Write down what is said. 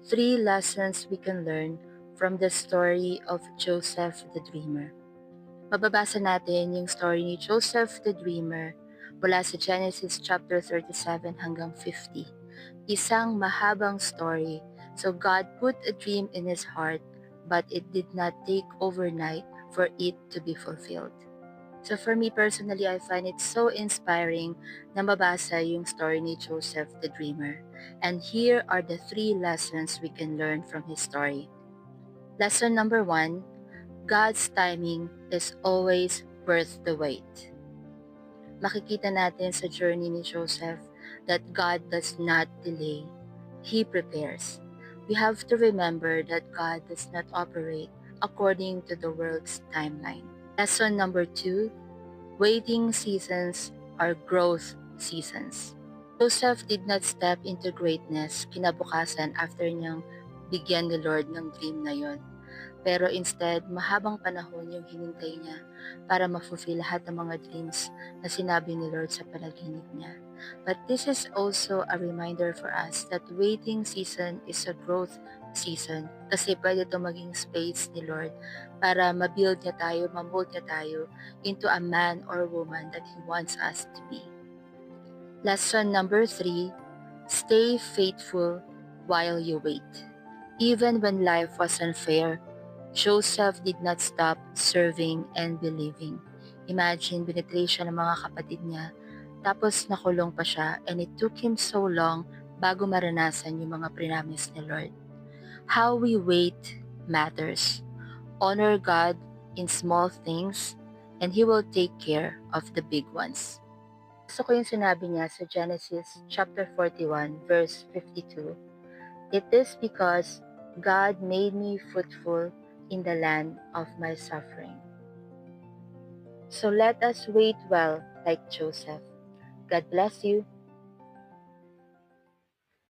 Three lessons we can learn from the story of Joseph the Dreamer. Mababasa natin yung story ni Joseph the Dreamer mula sa Genesis chapter 37 hanggang 50. Isang mahabang story. So God put a dream in his heart, but it did not take overnight for it to be fulfilled. So for me personally, I find it so inspiring na mabasa yung story ni Joseph the Dreamer. And here are the three lessons we can learn from his story. Lesson number 1, God's timing is always worth the wait. Makikita natin sa journey ni Joseph that God does not delay. He prepares. We have to remember that God does not operate according to the world's timeline. Lesson number 2, waiting seasons are growth seasons. Joseph did not step into greatness kinabukasan after niyang bigyan ni Lord ng dream na yon. Pero instead, mahabang panahon yung hinintay niya para ma-fulfill lahat ng mga dreams na sinabi ni Lord sa panaginip niya. But this is also a reminder for us that waiting season is a growth season kasi pwede ito maging space ni Lord para ma-build niya tayo, ma-mold niya tayo into a man or woman that He wants us to be. Lesson number 3, stay faithful while you wait. Even when life was unfair, Joseph did not stop serving and believing. Imagine, binitray siya ng mga kapatid niya, tapos nakulong pa siya, and it took him so long bago maranasan yung mga prinamis ni Lord. How we wait matters. Honor God in small things, and He will take care of the big ones. Gusto ko yung sinabi niya sa Genesis chapter 41 verse 52. It is because God made me fruitful in the land of my suffering. So let us wait well like Joseph. God bless you.